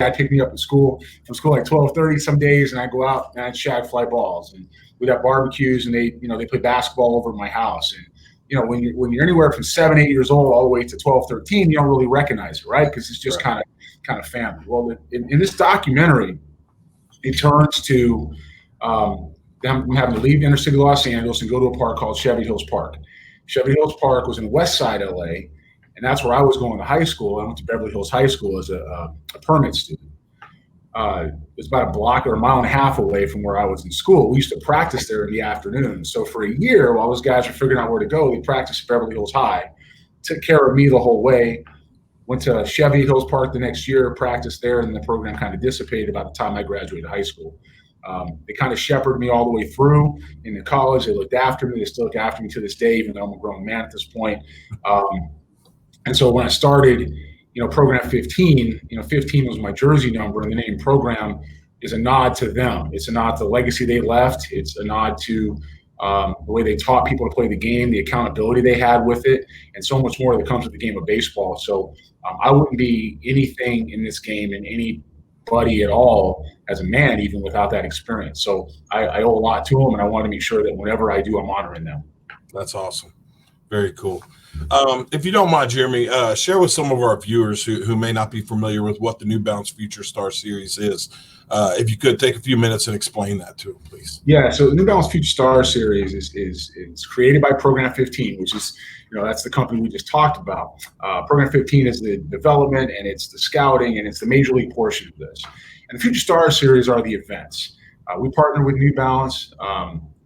I'd pick me up at school from school like 12:30 some days, and I'd go out and I'd shag fly balls, and we'd have barbecues, and they play basketball over at my house. And when you're anywhere from 7, 8 years old all the way to 12, 13, you don't really recognize it, right? Because it's just kind of family. Well, in this documentary, it turns to them having to leave the inner city of Los Angeles and go to a park called Chevy Hills Park. Chevy Hills Park was in West Side LA, and that's where I was going to high school. I went to Beverly Hills High School as a permit student. It's about a block or a mile and a half away from where I was in school. We used to practice there in the afternoon. So for a year, while those guys were figuring out where to go, they practiced at Beverly Hills High, took care of me the whole way. Went to Chevy Hills Park the next year, practiced there, and the program kind of dissipated about the time I graduated high school. They kind of shepherded me all the way through into college. They looked after me. They still look after me to this day, even though I'm a grown man at this point. And so when I started, program 15, 15 was my jersey number, and the name program is a nod to them. It's a nod to the legacy they left. It's a nod to the way they taught people to play the game, the accountability they had with it, and so much more that comes with the game of baseball. So I wouldn't be anything in this game and anybody at all as a man, even without that experience. So I owe a lot to them, and I want to make sure that whenever I do, I'm honoring them. That's awesome. Very cool. If you don't mind, Jeremy, share with some of our viewers who may not be familiar with what the New Balance Future Star Series is. If you could take a few minutes and explain that to them, please. Yeah, so the New Balance Future Star Series is created by Program 15, which is, that's the company we just talked about. Program 15 is the development, and it's the scouting, and it's the major league portion of this. And the Future Star Series are the events. We partner with New Balance.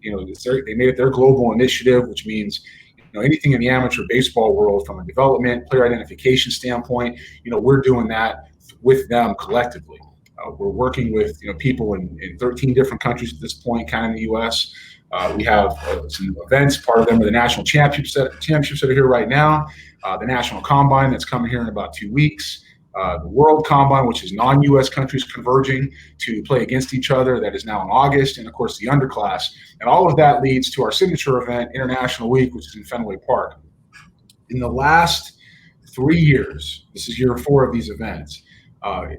They made it their global initiative, which means anything in the amateur baseball world from a development, player identification standpoint, we're doing that with them collectively. We're working with people in 13 different countries at this point, kind of in the U.S. We have some events. Part of them are the national championships that are here right now, the national combine that's coming here in about 2 weeks, the World Combine, which is non-U.S. countries converging to play against each other. That is now in August, and of course the underclass. And all of that leads to our signature event, International Week, which is in Fenway Park. In the last 3 years, this is year 4 of these events,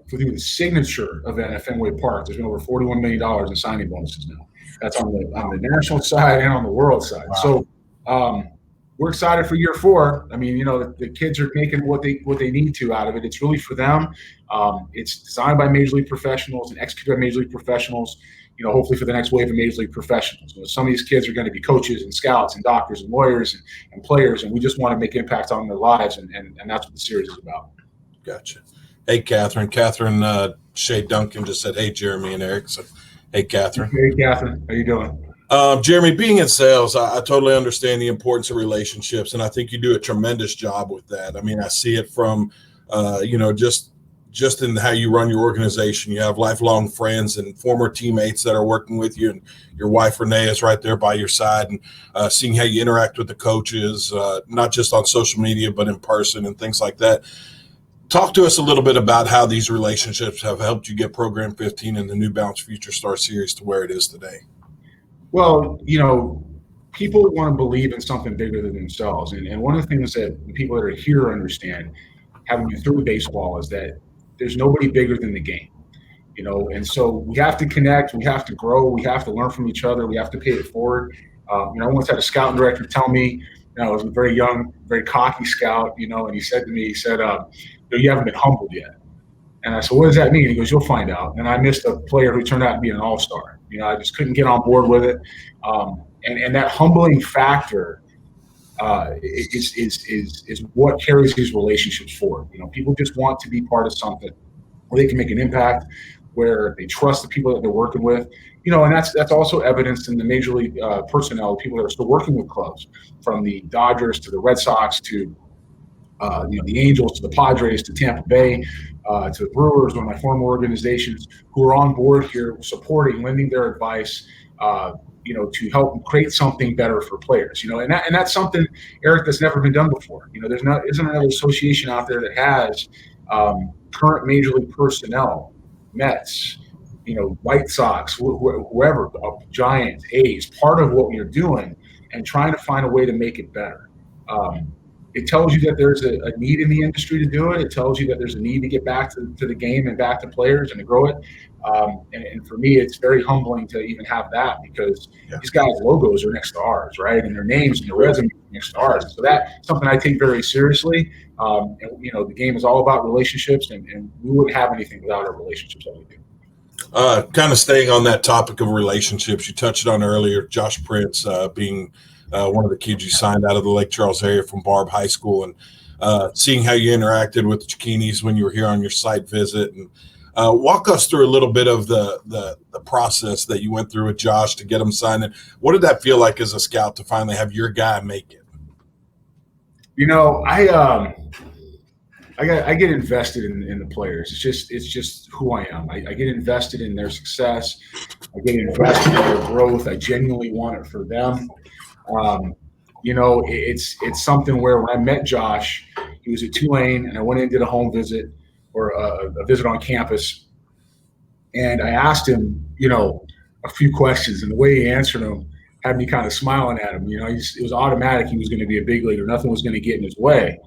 through the signature event at Fenway Park, there's been over $41 million in signing bonuses now. That's on the national side and on the world side. Wow. So we're excited for year 4. I mean, the kids are making what they need to out of it. It's really for them. It's designed by Major League professionals and executed by Major League professionals, hopefully for the next wave of Major League professionals. Some of these kids are going to be coaches and scouts and doctors and lawyers and players, and we just want to make impact on their lives, and that's what the series is about. Gotcha. Hey, Catherine. Catherine Shea Duncan just said, hey, Jeremy and Eric. So, hey, Catherine. Hey, Catherine. How you doing? Jeremy, being in sales, I totally understand the importance of relationships, and I think you do a tremendous job with that. I mean, I see it from, just in how you run your organization. You have lifelong friends and former teammates that are working with you, and your wife, Renee, is right there by your side, and seeing how you interact with the coaches, not just on social media, but in person and things like that. Talk to us a little bit about how these relationships have helped you get Program 15 and the New Balance Future Star Series to where it is today. Well, people want to believe in something bigger than themselves. And one of the things that the people that are here understand, having been through baseball, is that there's nobody bigger than the game. And so we have to connect, we have to grow, we have to learn from each other, we have to pay it forward. I once had a scouting director tell me, I was a very young, very cocky scout, and he said to me, you haven't been humbled yet. And I said, what does that mean? He goes, you'll find out. And I missed a player who turned out to be an all-star. I just couldn't get on board with it. And that humbling factor is what carries these relationships forward. People just want to be part of something where they can make an impact, where they trust the people that they're working with. And that's also evidenced in the Major League personnel, people that are still working with clubs, from the Dodgers to the Red Sox to the Angels to the Padres to Tampa Bay to the Brewers, one of my former organizations, who are on board here, supporting, lending their advice, to help create something better for players. And that's something, Eric, that's never been done before. Isn't another association out there that has current Major League personnel, Mets, White Sox, whoever, Giants, A's, part of what you're doing and trying to find a way to make it better. it tells you that there's a need in the industry to do it. It tells you that there's a need to get back to the game and back to players and to grow it. And for me, it's very humbling to even have that, because these guys' logos are next to ours, right? And their names and their resumes are next to ours. So that's something I take very seriously. And, the game is all about relationships, and we wouldn't have anything without our relationships that we do. Kind of staying on that topic of relationships, you touched on earlier, Josh Prince being one of the kids you signed out of the Lake Charles area from Barb High School, and seeing how you interacted with the Chiquinis when you were here on your site visit. And walk us through a little bit of the process that you went through with Josh to get him signed. And what did that feel like as a scout to finally have your guy make it? I get invested in the players. It's just who I am. I get invested in their success. I get invested in their growth. I genuinely want it for them. It's something where when I met Josh, he was at Tulane, and I went in and did a home visit or a visit on campus, and I asked him, a few questions, and the way he answered them had me kind of smiling at him. It was automatic he was going to be a big leaguer. Nothing was going to get in his way.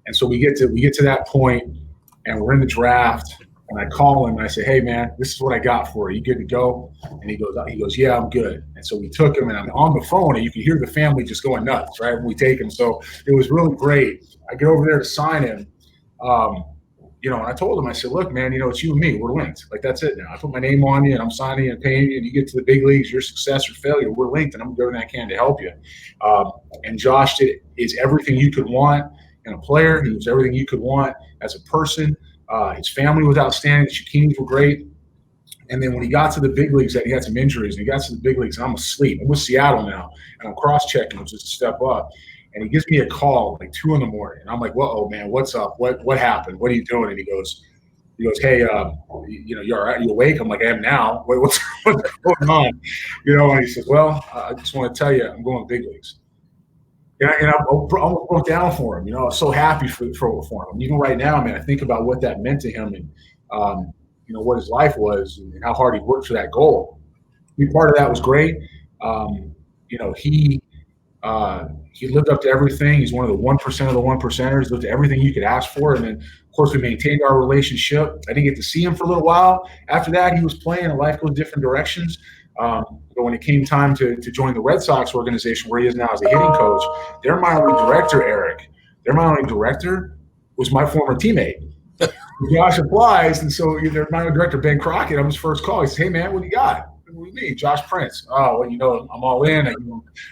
And so we get to that point, and we're in the draft, and I call him and I say, "Hey man, this is what I got for you. You good to go?" And he goes, "Yeah, I'm good." And so we took him, and I'm on the phone, and you can hear the family just going nuts, right, when we take him. So it was really great. I get over there to sign him, and I told him, I said, "Look, man, it's you and me. We're linked. Like, that's it now. I put my name on you, and I'm signing you and paying you, and you get to the big leagues, your success or failure, we're linked, and I'm doing everything I can to help you." And Josh is everything you could want in a player. He was everything you could want as a person. His family was outstanding. The Chiquinis were great. And then when he got to the big leagues, he had some injuries, and he got to the big leagues, and I'm asleep. I'm with Seattle now, and I'm cross-checking him just to step up. And he gives me a call like 2 in the morning. And I'm like, "Whoa, man, what's up? What happened? What are you doing?" And he goes, "Hey, you all right? You awake?" I'm like, "I am now. What's going on?" And he says, "Well, I just want to tell you, I'm going to big leagues." And I almost broke down for him. I was so happy for him. Even right now, man, I think about what that meant to him, and what his life was, and how hard he worked for that goal. Part of that was great. He lived up to everything. He's one of the 1% of the 1%ers. Lived to everything you could ask for. And then, of course, we maintained our relationship. I didn't get to see him for a little while. After that, he was playing, and life goes different directions. But when it came time to join the Red Sox organization, where he is now as a hitting coach, their minor league director, Eric, was my former teammate. Josh applies, and so their minor league director, Ben Crockett, on his first call, he says, "Hey, man, what do you got?" "What do you mean?" "Josh Prince." "Oh, well, I'm all in.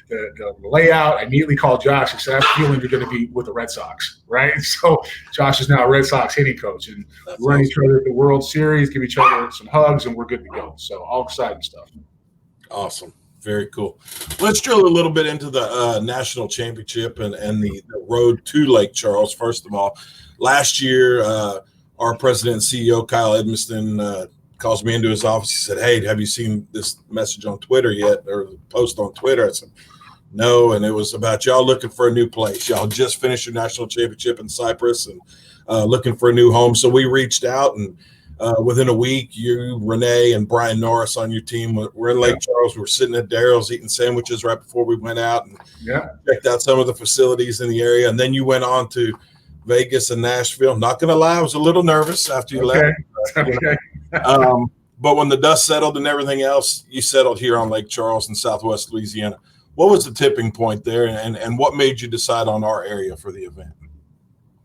The layout." I immediately called Josh and said, "I have a feeling you're going to be with the Red Sox," right? So Josh is now a Red Sox hitting coach, and we run each other at the World Series, give each other some hugs, and we're good to go. So all exciting stuff. Awesome. Very cool. Let's drill a little bit into the national championship and the road to Lake Charles. First of all, last year, our president and CEO, Kyle Edmiston, calls me into his office. He said, "Hey, have you seen this message on Twitter yet, or the post on Twitter?" I said, "No." And it was about y'all looking for a new place. Y'all just finished your national championship in Cypress and looking for a new home. So we reached out, and within a week, you, Renee, and Brian Norris on your team were in Lake Charles. We were sitting at Daryl's eating sandwiches right before we went out and checked out some of the facilities in the area. And then you went on to Vegas and Nashville. Not going to lie, I was a little nervous after you left. Okay. But when the dust settled and everything else, you settled here on Lake Charles in Southwest Louisiana. What was the tipping point there, and what made you decide on our area for the event?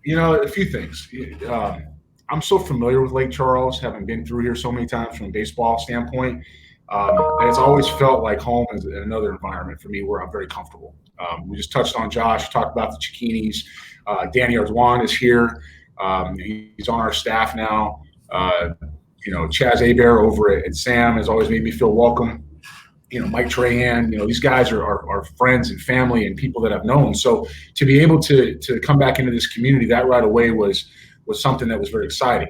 A few things. I'm so familiar with Lake Charles, having been through here so many times from a baseball standpoint. And it's always felt like home is another environment for me where I'm very comfortable. We just touched on Josh, talked about the Chiquinis. Danny Arduan is here. He's on our staff now. Chaz Abear over at Sam has always made me feel welcome. Mike Trahan, these guys are friends and family and people that I've known. So to be able to come back into this community that right away was something that was very exciting.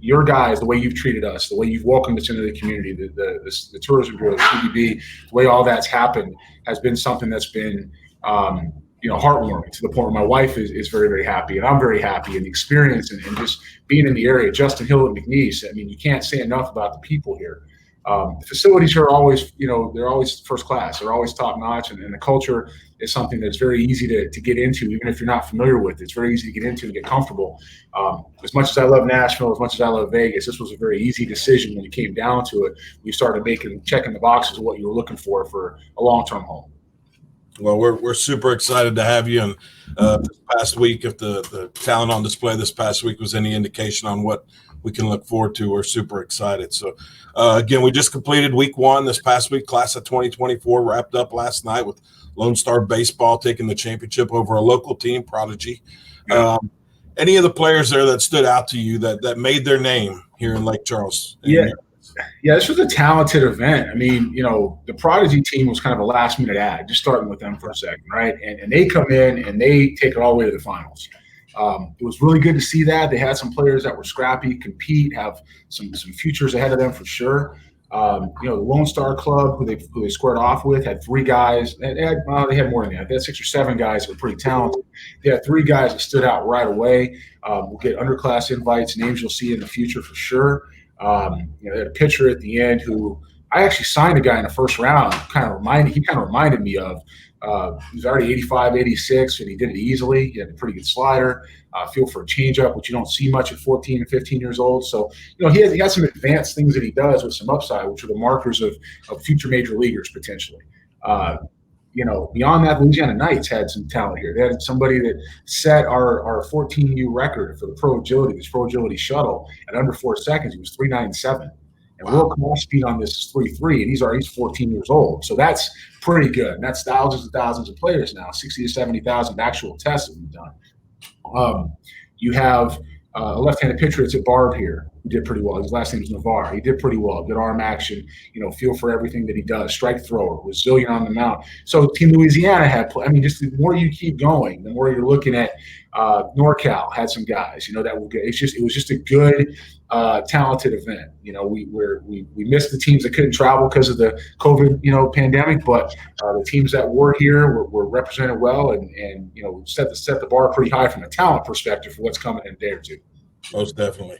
Your guys, the way you've treated us, the way you've welcomed us into the community, the tourism bureau, the CDB, the way all that's happened has been something that's been heartwarming, to the point where my wife is very, very happy, and I'm very happy. And the experience and just being in the area, Justin Hill at McNeese, I mean, you can't say enough about the people here. The facilities here are always, they're always first class. They're always top notch, and the culture is something that's very easy to get into, even if you're not familiar with it. It's very easy to get into and get comfortable. As much as I love Nashville, as much as I love Vegas, this was a very easy decision when it came down to it. You started checking the boxes of what you were looking for a long-term home. Well, we're super excited to have you. And this past week, if the talent on display this past week was any indication on what we can look forward to, we're super excited. So, again, we just completed week 1 this past week. Class of 2024 wrapped up last night with Lone Star Baseball taking the championship over a local team, Prodigy. Any of the players there that stood out to you that made their name here in Lake Charles? Yeah, this was a talented event. I mean, the Prodigy team was kind of a last-minute ad, just starting with them for a second, right? And they come in and they take it all the way to the finals. It was really good to see that. They had some players that were scrappy, compete, have some futures ahead of them for sure. The Lone Star Club, who they squared off with, had 3 guys. They had more than that. They had 6 or 7 guys that were pretty talented. They had 3 guys that stood out right away. We'll get underclass invites, names you'll see in the future for sure. They had a pitcher at the end who I actually signed a guy in the first round. He kind of reminded me of. He was already 85, 86, and he did it easily. He had a pretty good slider, feel for a changeup, which you don't see much at 14 and 15 years old. So, he has some advanced things that he does with some upside, which are the markers of future major leaguers potentially. Beyond that, Louisiana Knights had some talent here. They had somebody that set our 14U record for the pro agility shuttle at under 4 seconds. He was 3.97. And world-class speed on this is 3.3, and he's 14 years old. So that's pretty good. And that's thousands and thousands of players now, 60 to 70,000 actual tests that we've done. You have a left-handed pitcher that's at Barb here who did pretty well. His last name is Navarre. He did pretty well. Good arm action, feel for everything that he does. Strike thrower, resilient on the mound. So Team Louisiana had just the more you keep going, the more you're looking at NorCal had some guys, that will get. It was just a good, talented event. We missed the teams that couldn't travel because of the COVID, pandemic, but the teams that were here were represented well, and set the bar pretty high from a talent perspective for what's coming in a day or two. Most definitely.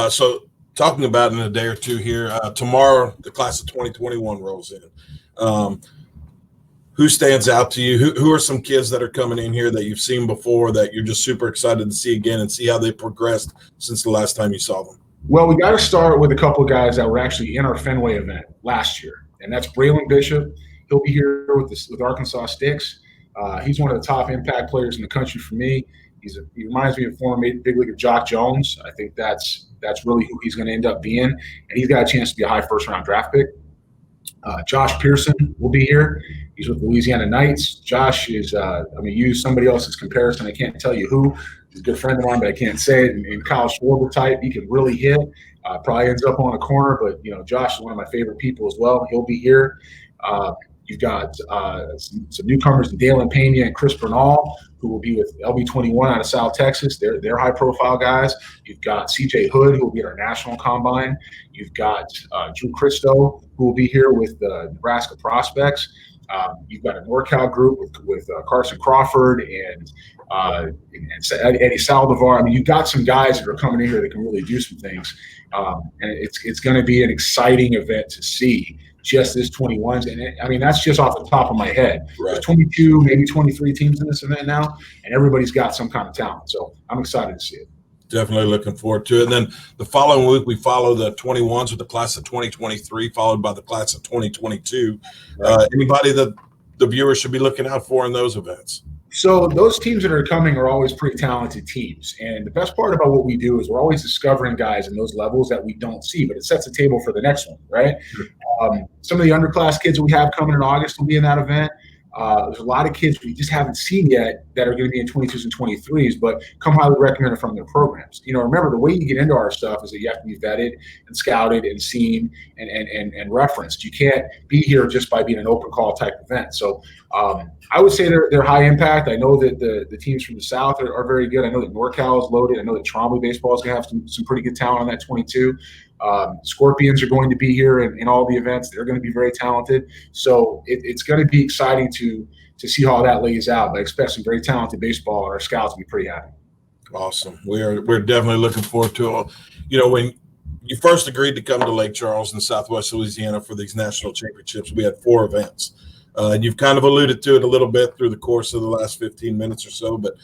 So talking about in a day or two here, tomorrow the class of 2021 rolls in. Who stands out to you? Who are some kids that are coming in here that you've seen before that you're just super excited to see again and see how they progressed since the last time you saw them? Well, we got to start with a couple of guys that were actually in our Fenway event last year, and that's Breeland Bishop. He'll be here with Arkansas Sticks. He's one of the top impact players in the country for me. He reminds me of former big leaguer Jock Jones. I think that's really who he's going to end up being, and he's got a chance to be a high first-round draft pick. Josh Pearson will be here. He's with the Louisiana Knights. Josh is, use somebody else's comparison. I can't tell you who. He's a good friend of mine, but I can't say it. And Kyle Schwarber type, he can really hit. Probably ends up on a corner, but, Josh is one of my favorite people as well. He'll be here. You've got some newcomers, Dalen Pena and Chris Bernal, who will be with LB21 out of South Texas. They're high-profile guys. You've got CJ Hood, who will be at our national combine. You've got Drew Christo, who will be here with the Nebraska Prospects. You've got a NorCal group with Carson Crawford and Eddie Saldivar. You've got some guys that are coming in here that can really do some things. And it's going to be an exciting event to see. Just this 21s, and that's just off the top of my head. Right. There's 22, maybe 23 teams in this event now, and everybody's got some kind of talent. So I'm excited to see it. Definitely looking forward to it. And then the following week, we follow the 21s with the class of 2023, followed by the class of 2022. Anybody that the viewers should be looking out for in those events? So those teams that are coming are always pretty talented teams. And the best part about what we do is we're always discovering guys in those levels that we don't see, but it sets the table for the next one, right? Sure. Some of the underclass kids that we have coming in August will be in that event. There's a lot of kids we just haven't seen yet that are going to be in 22s and 23s, but come highly recommended from their programs. Remember, the way you get into our stuff is that you have to be vetted and scouted and seen and referenced. You can't be here just by being an open call type event. So I would say they're high impact. I know that the teams from the South are very good. I know that NorCal is loaded. I know that Trombley baseball is going to have some pretty good talent on that 22. Scorpions are going to be here in all the events. They're going to be very talented. So it's going to be exciting to see how that lays out. But I expect some very talented baseball, and our scouts will be pretty happy. Awesome. We're definitely looking forward to it. When you first agreed to come to Lake Charles in Southwest Louisiana for these national championships, we had 4 events. And you've kind of alluded to it a little bit through the course of the last 15 minutes or so, but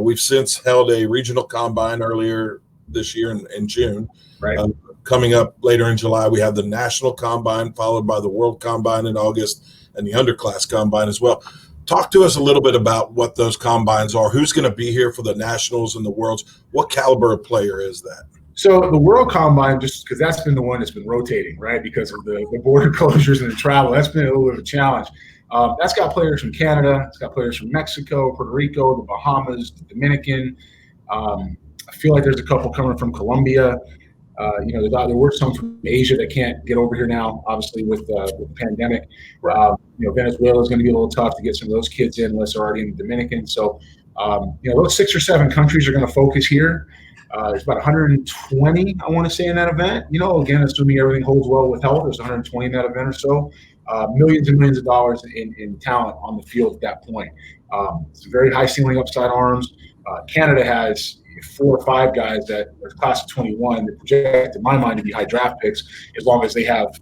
we've since held a regional combine earlier this year in June. Right. Coming up later in July, we have the national combine, followed by the world combine in August and the underclass combine as well. Talk to us a little bit about what those combines are. Who's going to be here for the nationals and the worlds? What caliber of player is that? So the World Combine, just because that's been the one that's been rotating, right, because of the border closures and the travel, that's been a little bit of a challenge. That's got players from Canada. It's got players from Mexico, Puerto Rico, the Bahamas, the Dominican. I feel like there's a couple coming from Colombia. There were some from Asia that can't get over here now, obviously, with the pandemic. Venezuela is going to be a little tough to get some of those kids in unless they're already in the Dominican. So, those 6 or 7 countries are going to focus here. There's about 120, I want to say, in that event. Again, assuming everything holds well with health, there's 120 in that event or so. Millions and millions of dollars in talent on the field at that point. Some very high ceiling upside arms. Canada has 4 or 5 guys that are class of 21 that project, in my mind, to be high draft picks as long as they have,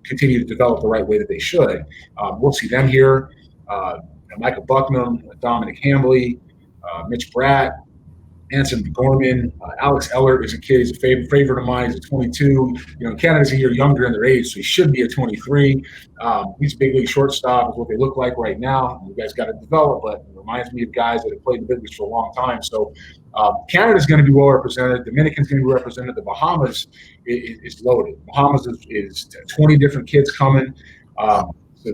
continue to develop the right way that they should. We'll see them here. Micah Bucknam, Dominic Hambley, Mitch Bratt, Anson Gorman, Alex Ellert is a kid. He's a favorite of mine. He's a 22. Canada's a year younger in their age, so he should be a 23. He's a big league shortstop, is what they look like right now. You guys got to develop, but it reminds me of guys that have played in the business for a long time. So Canada's going to be well represented. Dominican's going to be represented. The Bahamas is loaded. Bahamas is 20 different kids coming.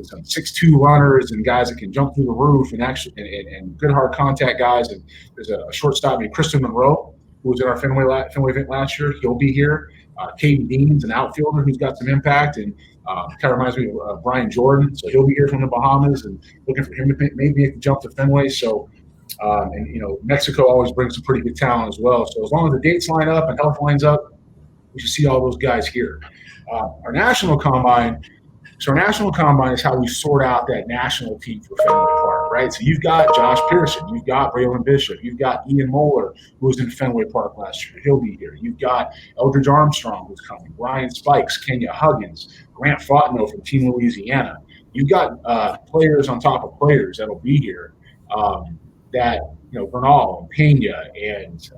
Some 6'2" runners and guys that can jump through the roof and and good hard contact guys. And there's a shortstop named Kristen Monroe who was in our Fenway event last year. He'll be here. Caden Dean's an outfielder who's got some impact, and kind of reminds me of Brian Jordan. So he'll be here from the Bahamas, and looking for him to maybe make the jump to Fenway. So, Mexico always brings some pretty good talent as well. So as long as the dates line up and health lines up, we should see all those guys here. Our national combine. So our national combine is how we sort out that national team for Fenway Park, right? So you've got Josh Pearson, you've got Breeland Bishop, you've got Ian Moeller, who was in Fenway Park last year. He'll be here. You've got Eldridge Armstrong, who's coming, Ryan Spikes, Kenya Huggins, Grant Fontenot from Team Louisiana. You've got players on top of players that'll be here Bernal and Pena and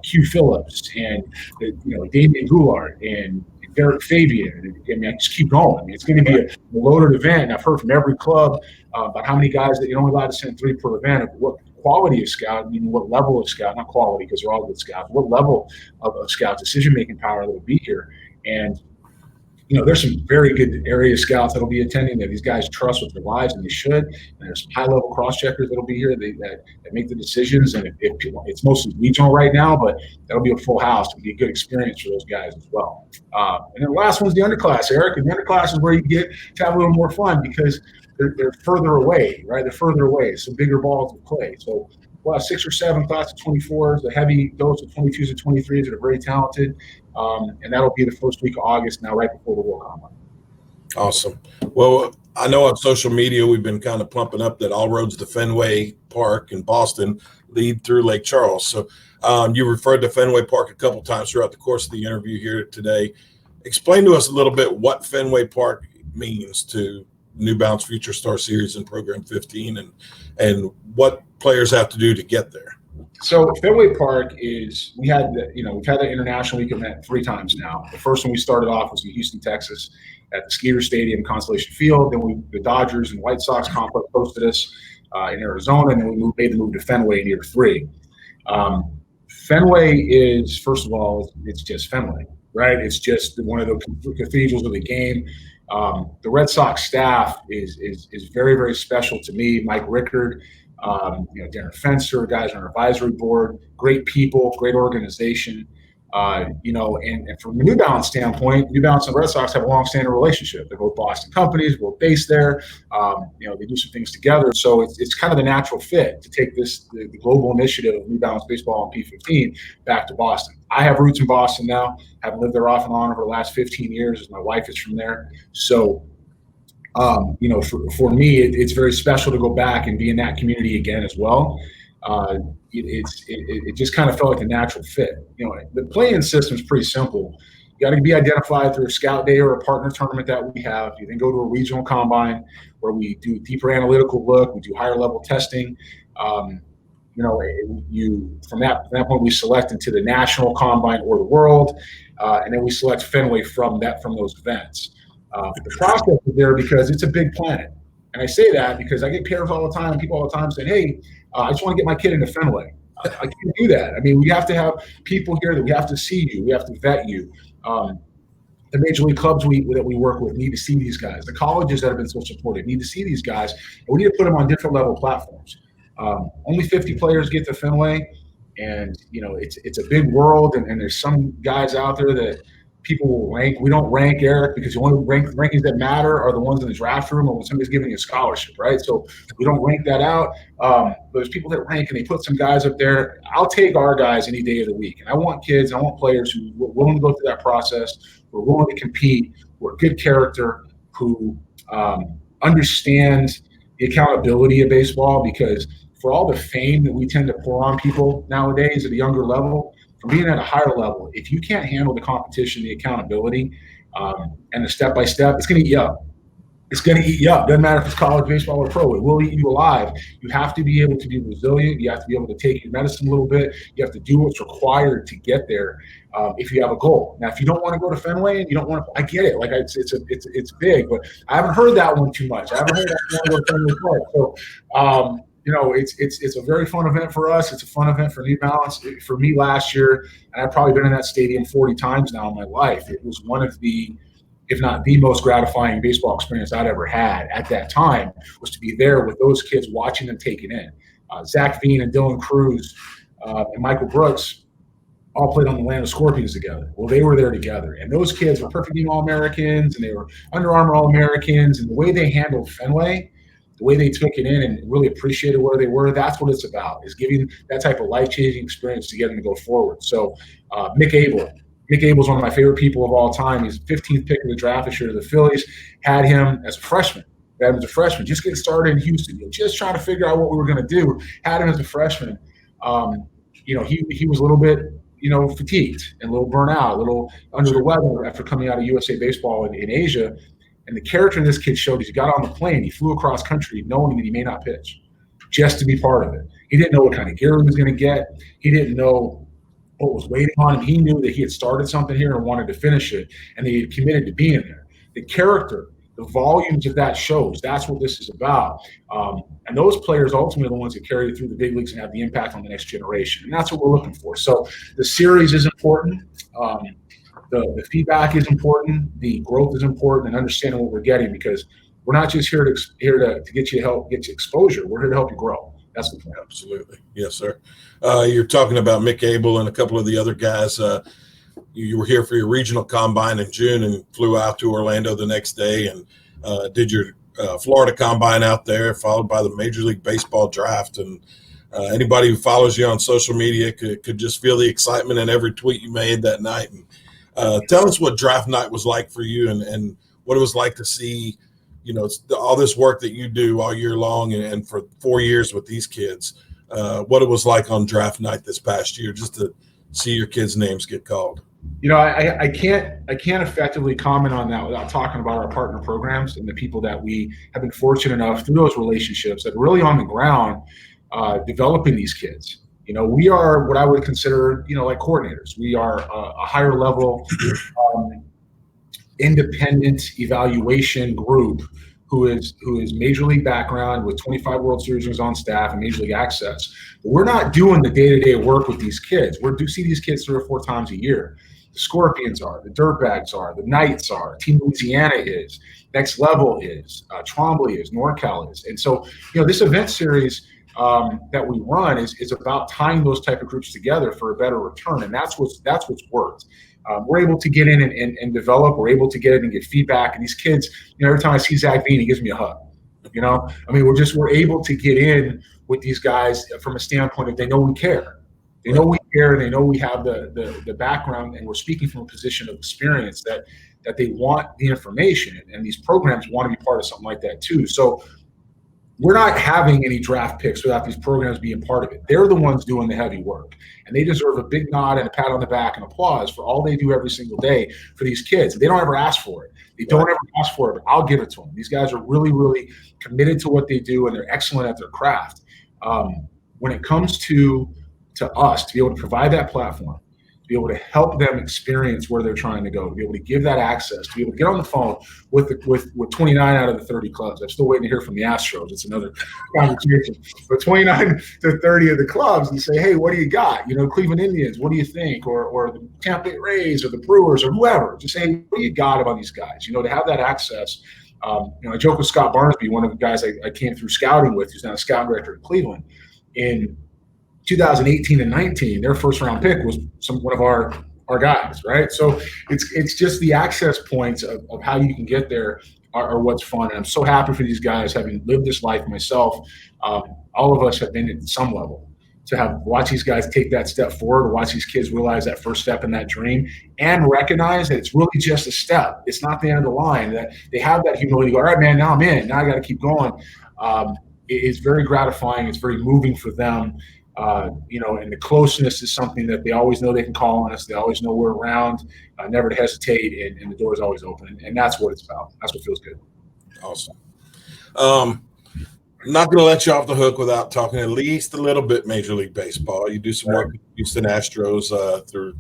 Q Phillips and Damian Goulart and Derek Fabian. I just keep going. It's going to be a loaded event. And I've heard from every club about how many guys that you're only allowed to send 3 per event, of what quality of scout, meaning what level of scout, not quality because they're all good scouts, what level of scout decision-making power that will be here. And, there's some very good area scouts that'll be attending that these guys trust with their lives, and they should. And there's some high-level cross-checkers that'll be here that make the decisions. And it's mostly regional right now, but that'll be a full house. It'll be a good experience for those guys as well. And then the last one's the underclass, Eric. And the underclass is where you get to have a little more fun because they're further away, right? They're further away. Some bigger balls to play. So we'll have 6 or 7 class of 24s, a heavy dose of 22s and 23s that are very talented. And that'll be the first week of August now, right before the World Combine. Awesome. Well, I know on social media we've been kind of pumping up that all roads to Fenway Park in Boston lead through Lake Charles. So you referred to Fenway Park a couple times throughout the course of the interview here today. Explain to us a little bit what Fenway Park means to New Balance Future Star Series and Program 15 and what players have to do to get there. So Fenway Park is we've had the International Week event 3 times now. The first one we started off was in Houston, Texas, at the Skeeter Stadium, Constellation Field. Then the Dodgers and White Sox complex hosted us in Arizona, and then we made the move to Fenway in year 3. Fenway is, first of all, it's just Fenway, right? It's just one of the cathedrals of the game. The Red Sox staff is very, very special to me. Mike Rickard. Darren Fenster, guys on our advisory board, great people, great organization. And from a New Balance standpoint, New Balance and Red Sox have a long-standing relationship. They're both Boston companies, both based there. They do some things together. So it's kind of the natural fit to take the global initiative of New Balance Baseball and P15 back to Boston. I have roots in Boston now. Have lived there off and on over the last 15 years as my wife is from there. So for me, it's very special to go back and be in that community again as well. it just kind of felt like a natural fit. The play-in system is pretty simple. You got to be identified through a scout day or a partner tournament that we have. You then go to a regional combine where we do deeper analytical look. We do higher level testing. From that point we select into the national combine or the world, and then we select Fenway from those events. The process is there because it's a big planet, and I say that because I get people all the time saying, "Hey, I just want to get my kid into Fenway." I can't do that. I mean, we have to have people here that we have to see you. We have to vet you. The major league clubs that we work with need to see these guys. The colleges that have been so supportive need to see these guys, and we need to put them on different level platforms. Only 50 players get to Fenway, and it's a big world, and there's some guys out there that people will rank. We don't rank, Eric, because the only rankings that matter are the ones in the draft room or when somebody's giving you a scholarship, right? So we don't rank that out. But there's people that rank, and they put some guys up there. I'll take our guys any day of the week, and I want players who are willing to go through that process, who are willing to compete, who are good character, who understand the accountability of baseball, because for all the fame that we tend to pour on people nowadays at a younger level, from being at a higher level, if you can't handle the competition, the accountability, and the step-by-step, it's going to eat you up. It's going to eat you up. Doesn't matter if it's college baseball or pro. It will eat you alive. You have to be able to be resilient. You have to be able to take your medicine a little bit. You have to do what's required to get there if you have a goal. Now, if you don't want to go to Fenway and you don't want to – I get it. Like, it's big, but I haven't heard that one too much. I haven't heard that one go to Fenway Park. So, it's a very fun event for us. It's a fun event for New Balance. For me last year, and I've probably been in that stadium 40 times now in my life. It was one of the, if not the most gratifying baseball experience I'd ever had at that time, was to be there with those kids, watching them take it in. Zach Veen and Dylan Cruz and Michael Brooks all played on the Atlanta Scorpions together. Well, they were there together. And those kids were perfect team All-Americans, and they were Under Armour All-Americans. And the way they handled Fenway, the way they took it in and really appreciated where they were, that's what it's about, is giving that type of life-changing experience to get them to go forward. So Mick Abel is one of my favorite people of all time. He's the 15th pick of the draft this year to the Phillies. Had him as a freshman. Just getting started in Houston. Just trying to figure out what we were going to do. Had him as a freshman. He was a little bit, fatigued and a little burnt out, a little under the weather after coming out of USA Baseball in Asia. And the character in this kid showed, he got on the plane, he flew across country knowing that he may not pitch, just to be part of it. He didn't know what kind of gear he was going to get. He didn't know what was waiting on him. He knew that he had started something here and wanted to finish it, and he had committed to being there. The character, the volumes of that shows. That's what this is about. And those players ultimately are the ones that carry it through the big leagues and have the impact on the next generation. And that's what we're looking for. So the series is important. The feedback is important. The growth is important, and understanding what we're getting, because we're not just here to get you help, get you exposure. We're here to help you grow. That's the point. Absolutely. Yes, sir. You're talking about Mick Abel and a couple of the other guys. You were here for your regional combine in June and flew out to Orlando the next day and did your Florida combine out there, followed by the Major League Baseball draft. And anybody who follows you on social media could just feel the excitement in every tweet you made that night. And tell us what draft night was like for you and what it was like to see, all this work that you do all year long and for 4 years with these kids, what it was like on draft night this past year, just to see your kids' names get called. I can't effectively comment on that without talking about our partner programs and the people that we have been fortunate enough through those relationships that are really on the ground developing these kids. We are what I would consider, like coordinators. We are a higher level independent evaluation group who is major league background with 25 World Series rings on staff and major league access. But we're not doing the day-to-day work with these kids. We do see these kids 3 or 4 times a year. The Scorpions are, the Dirtbags are, the Knights are, Team Louisiana is, Next Level is, Trombley is, NorCal is. And so, this event series that we run is about tying those type of groups together for a better return, and that's what's worked. We're able to get in and develop. We're able to get in and get feedback. And these kids, every time I see Zach Veen, he gives me a hug. We're able to get in with these guys from a standpoint of they know we care. They know we care, and they know we have the background, and we're speaking from a position of experience that they want the information, and these programs want to be part of something like that too. So we're not having any draft picks without these programs being part of it. They're the ones doing the heavy work, and they deserve a big nod and a pat on the back and applause for all they do every single day for these kids. They don't ever ask for it. They don't ever ask for it, but I'll give it to them. These guys are really, really committed to what they do, and they're excellent at their craft. When it comes to us, to be able to provide that platform, to be able to help them experience where they're trying to go, to be able to give that access, to be able to get on the phone with 29 out of the 30 clubs. I'm still waiting to hear from the Astros. It's another conversation. But 29 to 30 of the clubs and say, hey, what do you got? Cleveland Indians, what do you think? Or the Tampa Bay Rays or the Brewers or whoever. Just say, what do you got about these guys? To have that access. I joke with Scott Barnesby, one of the guys I came through scouting with, who's now a scout director in Cleveland. In 2018 and 19, their first round pick was one of our guys, right? So it's just the access points of how you can get there are what's fun. And I'm so happy for these guys, having lived this life myself. All of us have been at some level to watch these guys take that step forward, to watch these kids realize that first step in that dream and recognize that it's really just a step. It's not the end of the line, that they have that humility to go, all right, man, now I'm in, now I got to keep going. It's very gratifying. It's very moving for them. And the closeness is something that they always know they can call on us. They always know we're around, never to hesitate, and the door is always open. And that's what it's about. That's what feels good. Awesome. I'm not going to let you off the hook without talking at least a little bit Major League Baseball. You do some work with Houston Astros through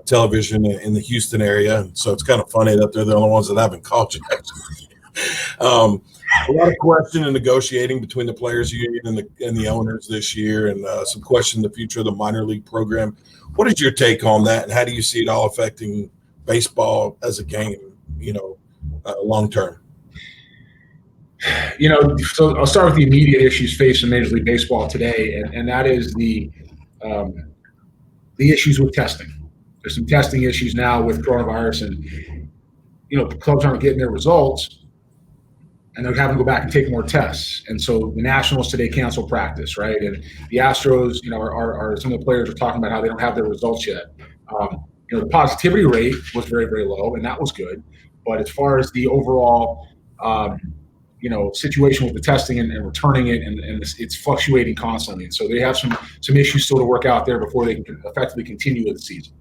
television in the Houston area. And so it's kind of funny that they're the only ones that haven't called you. A lot of question and negotiating between the players union and the owners this year, and some question the future of the minor league program. What is your take on that, and how do you see it all affecting baseball as a game, long term? So I'll start with the immediate issues facing Major League Baseball today, and that is the issues with testing. There's some testing issues now with coronavirus, and the clubs aren't getting their results. And they're having to go back and take more tests. And so the Nationals today canceled practice, right? And the Astros, are some of the players are talking about how they don't have their results yet. The positivity rate was very, very low, and that was good. But as far as the overall, situation with the testing and returning it, and it's fluctuating constantly. And so they have some issues still to work out there before they can effectively continue with the season.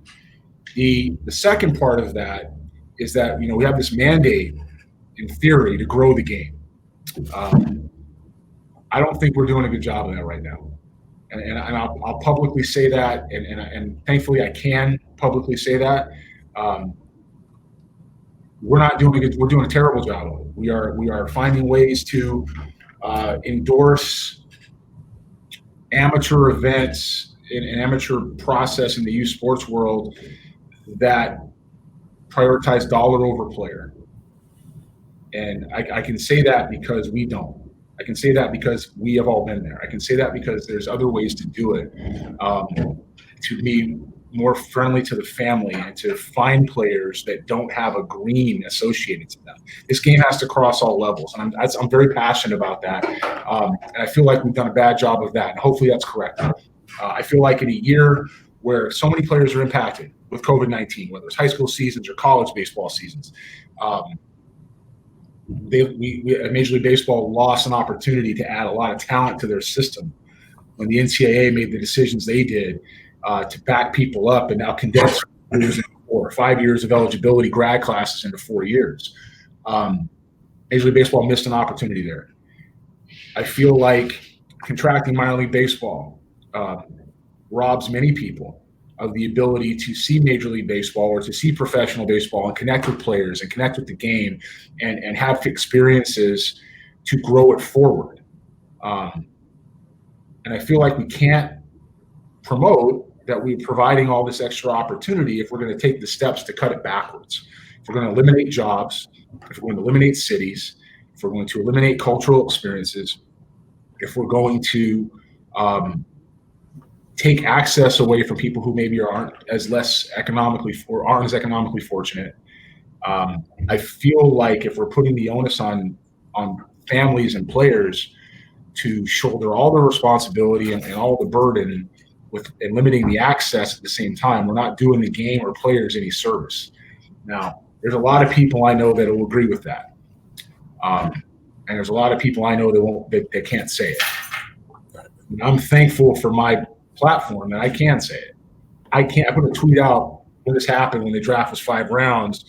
The second part of that is that, we have this mandate in theory to grow the game. I don't think we're doing a good job of that right now. And I'll publicly say that, and thankfully I can publicly say that. We're not doing it. We're doing a terrible job of it. We are finding ways to endorse amateur events and amateur process in the youth sports world that prioritize dollar over player. And I can say that because we don't. I can say that because we have all been there. I can say that because there's other ways to do it, to be more friendly to the family and to find players that don't have a green associated to them. This game has to cross all levels, and I'm very passionate about that. And I feel like we've done a bad job of that, and hopefully that's correct. I feel like in a year where so many players are impacted with COVID-19, whether it's high school seasons or college baseball seasons, Major League Baseball lost an opportunity to add a lot of talent to their system when the NCAA made the decisions they did to back people up and now condense 4 years or 5 years of eligibility grad classes into 4 years. Major League Baseball missed an opportunity there. I feel like contracting minor league baseball robs many people of the ability to see Major League Baseball or to see professional baseball and connect with players and connect with the game and have experiences to grow it forward. And I feel like we can't promote that we're providing all this extra opportunity if we're going to take the steps to cut it backwards. If we're going to eliminate jobs, if we're going to eliminate cities, if we're going to eliminate cultural experiences, if we're going to take access away from people who maybe aren't as economically fortunate. I feel like if we're putting the onus on families and players to shoulder all the responsibility and all the burden and limiting the access at the same time, we're not doing the game or players any service. Now, there's a lot of people I know that will agree with that. and there's a lot of people I know that can't say it. And I'm thankful for my platform that I can say it. I put a tweet out when this happened, when the draft was 5 rounds.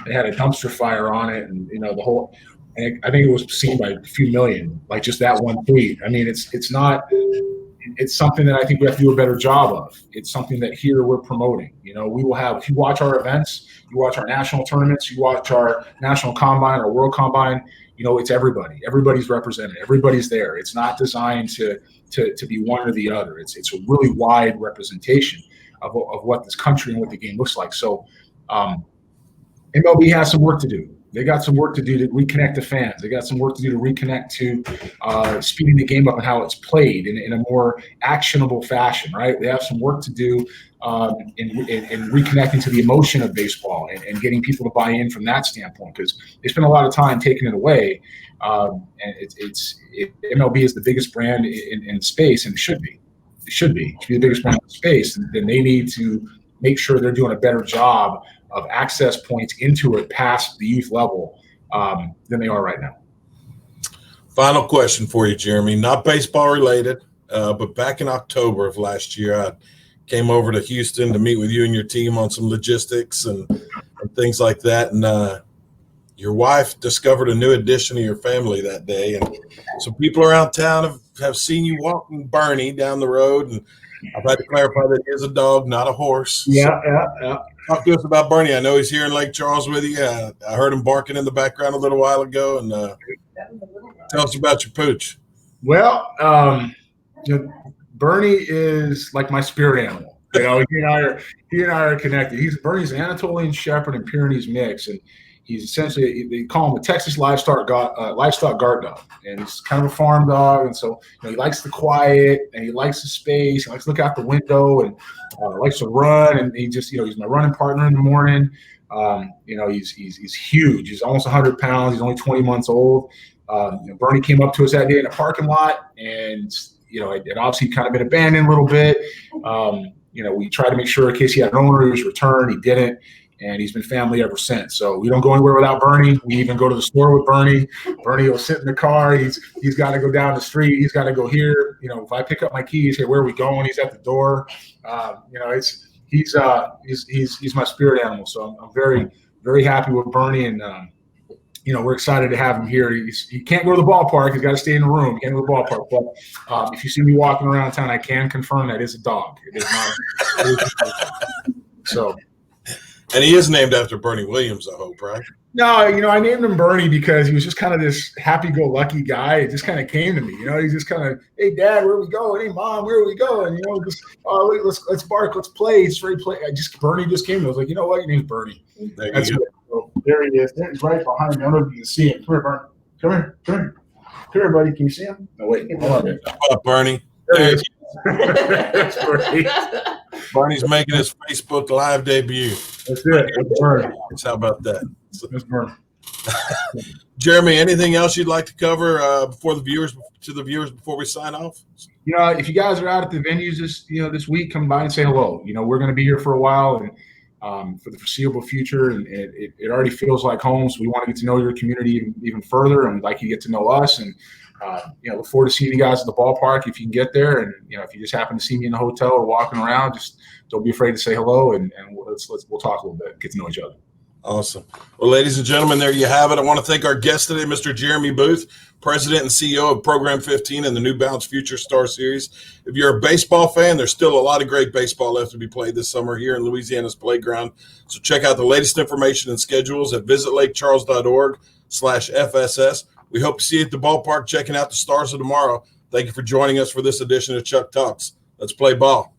They had a dumpster fire on it, and the whole. And I think it was seen by a few million, like just that one tweet. I mean, it's not. It's something that I think we have to do a better job of. It's something that here we're promoting. We will have. If you watch our events, you watch our national tournaments, you watch our national combine, our world combine. It's everybody. Everybody's represented. Everybody's there. It's not designed to be one or the other. It's a really wide representation of what this country and what the game looks like. So MLB has some work to do. They got some work to do to reconnect the fans. They got some work to do to reconnect to speeding the game up and how it's played in a more actionable fashion, right? They have some work to do in reconnecting to the emotion of baseball and getting people to buy in from that standpoint, because they spend a lot of time taking it away. And MLB is the biggest brand in space, and it should be. It should be the biggest brand in space. And then they need to make sure they're doing a better job of access points into it past the youth level than they are right now. Final question for you, Jeremy. Not baseball related, but back in October of last year, I came over to Houston to meet with you and your team on some logistics and things like that. And your wife discovered a new addition to your family that day. And some people around town have seen you walking Bernie down the road. And I've had to clarify that he is a dog, not a horse. Yeah. Talk to us about Bernie. I know he's here in Lake Charles with you. I heard him barking in the background a little while ago. And tell us about your pooch. Well, Bernie is like my spirit animal. He and I are connected. Bernie's an Anatolian Shepherd and Pyrenees mix, and he's essentially, they call him a Texas livestock guard dog, and he's kind of a farm dog. And so he likes the quiet, and he likes the space. He likes to look out the window, and likes to run. And he just he's my running partner in the morning. He's huge. He's almost 100 pounds. He's only 20 months old. Bernie came up to us that day in a parking lot, and it obviously kind of been abandoned a little bit. We tried to make sure in case he had an owner, he was returned. He didn't. And he's been family ever since. So we don't go anywhere without Bernie. We even go to the store with Bernie. Bernie will sit in the car. He's got to go down the street. He's got to go here. If I pick up my keys, hey, where are we going? He's at the door. He's my spirit animal. So I'm very, very happy with Bernie, and we're excited to have him here. He can't go to the ballpark. He's got to stay in the room. He can't go to the ballpark. But if you see me walking around town, I can confirm that is a dog. It is not. So. And he is named after Bernie Williams, I hope, right? No, I named him Bernie because he was just kind of this happy-go-lucky guy. It just kind of came to me. He's just kind of, hey, Dad, where are we going? Hey, Mom, where are we going? Let's bark, let's play. It's very play. Bernie just came to me. I was like, you know what? Your name's Bernie. That's it. So there he is. He's right behind me. I don't know if you can see him. Come here, Bernie. Come here. Come here, buddy. Can you see him? No, wait. Hold on. How about Bernie? There he is. That's Bernie. Bernie's making his Facebook Live debut. That's it. That's Bernie. How about that? That's Bernie. Jeremy, anything else you'd like to cover before the viewers before we sign off? If you guys are out at the venues this week, come by and say hello. We're going to be here for a while and for the foreseeable future, and it already feels like home. So we want to get to know your community even further, and we'd like you to get to know us. And look forward to seeing you guys at the ballpark if you can get there. And if you just happen to see me in the hotel or walking around, just don't be afraid to say hello, and we'll talk a little bit, get to know each other. Awesome. Well, ladies and gentlemen, there you have it. I want to thank our guest today, Mr. Jeremy Booth, President and CEO of Program 15 and the New Balance Future Star Series. If you're a baseball fan, there's still a lot of great baseball left to be played this summer here in Louisiana's playground. So check out the latest information and schedules at visitlakecharles.org/FSS. We hope to see you at the ballpark checking out the Stars of tomorrow. Thank you for joining us for this edition of Chuck Talks. Let's play ball.